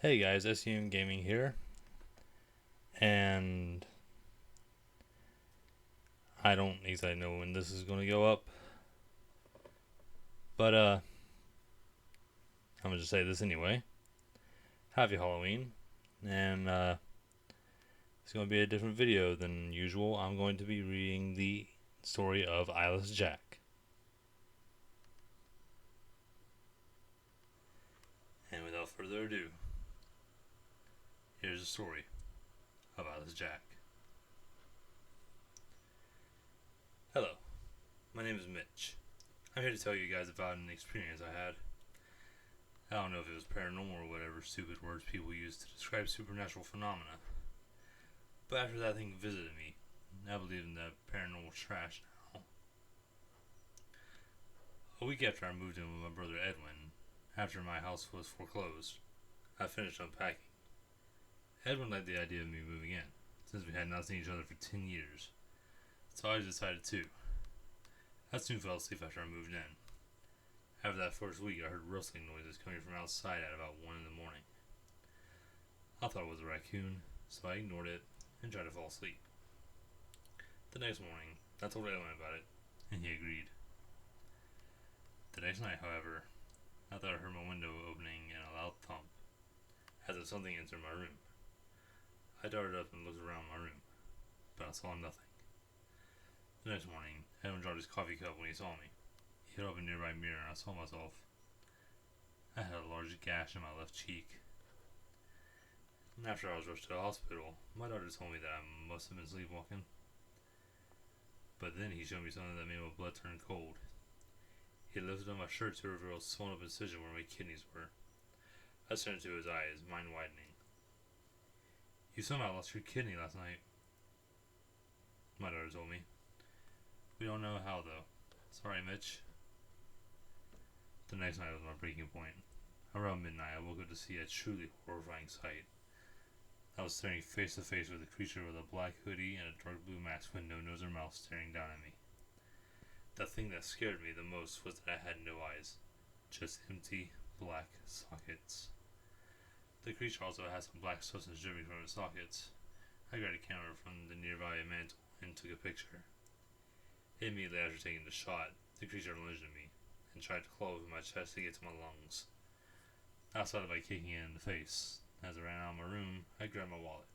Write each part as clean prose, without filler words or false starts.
Hey guys, SUM Gaming here, and I don't exactly know when this is going to go up, but I'm gonna just say this anyway. Happy Halloween, and it's going to be a different video than usual. I'm going to be reading the story of Eyeless Jack, and without further ado, here's the story of Eyeless Jack. Hello, my name is Mitch. I'm here to tell you guys about an experience I had. I don't know if it was paranormal or whatever stupid words people use to describe supernatural phenomena. But after that thing visited me, I believe in that paranormal trash now. A week after I moved in with my brother Edwin, after my house was foreclosed, I finished unpacking. Edwin liked the idea of me moving in, since we had not seen each other for 10 years. So I decided to. I soon fell asleep after I moved in. After that first week, I heard rustling noises coming from outside at about 1 in the morning. I thought it was a raccoon, so I ignored it and tried to fall asleep. The next morning, I told Edwin about it, and he agreed. The next night, however, I thought I heard my window opening and a loud thump, as if something entered my room. I darted up and looked around my room, but I saw nothing. The next morning, Edwin dropped his coffee cup when he saw me. He held up a nearby mirror and I saw myself. I had a large gash in my left cheek. And after I was rushed to the hospital, my daughter told me that I must have been sleepwalking. But then he showed me something that made my blood turn cold. He lifted up my shirt to reveal a swollen up incision where my kidneys were. I stared into his eyes, mind widening. You somehow lost your kidney last night, my daughter told me. We don't know how, though. Sorry, Mitch. The next night was my breaking point. Around midnight, I woke up to see a truly horrifying sight. I was staring face to face with a creature with a black hoodie and a dark blue mask with no nose or mouth staring down at me. The thing that scared me the most was that I had no eyes, just empty, black sockets. The creature also had some black substance dripping from its sockets. I grabbed a camera from the nearby mantle and took a picture. Immediately after taking the shot, the creature lunged at me and tried to claw over my chest to get to my lungs. I started by kicking it in the face. As I ran out of my room, I grabbed my wallet.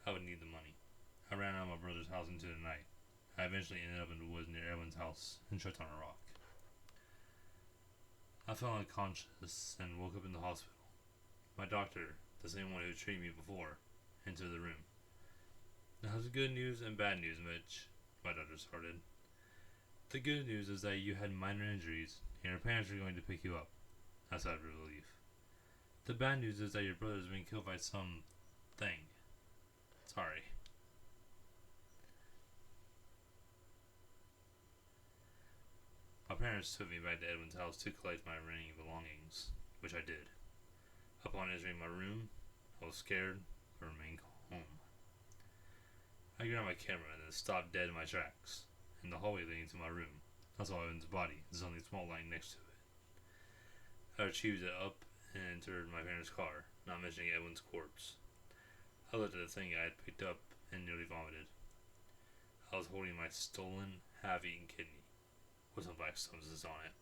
I would need the money. I ran out of my brother's house into the night. I eventually ended up in the woods near Edwin's house and tripped on a rock. I fell unconscious and woke up in the hospital. My doctor, the same one who treated me before, entered the room. Now, there's good news and bad news, Mitch, my doctor started. The good news is that you had minor injuries and your parents are going to pick you up. I sighed with relief. The bad news is that your brother has been killed by some thing. Sorry. My parents took me back to Edwin's house to collect my remaining belongings, which I did. Upon entering my room, I was scared but remained calm. I grabbed my camera and then stopped dead in my tracks. In the hallway leading to my room, I saw Edwin's body and something small lying next to it. I retrieved it up and entered my parents' car, not mentioning Edwin's corpse. I looked at the thing I had picked up and nearly vomited. I was holding my stolen, half-eaten kidney with some black substances on it.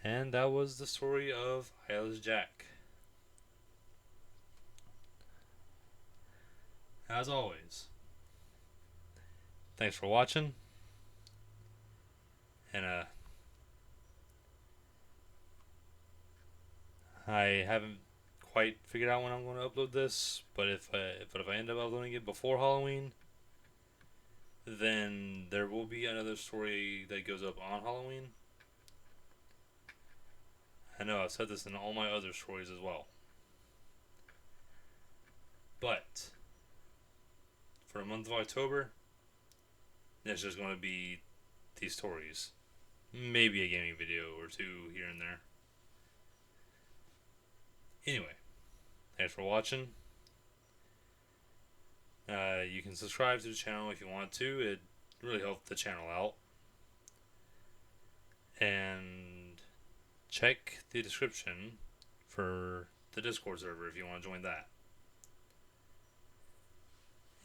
And that was the story of Eyeless Jack. As always, thanks for watching, and I haven't quite figured out when I'm going to upload this, but if I end up uploading it before Halloween, then there will be another story that goes up on Halloween. I know I've said this in all my other stories as well, but for the month of October, it's just going to be these stories, maybe a gaming video or two here and there. Anyway, thanks for watching. You can subscribe to the channel if you want to. It really helps the channel out. And check the description for the Discord server if you want to join that.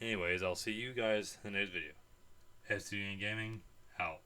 Anyways, I'll see you guys in the next video. S2 Gaming, out.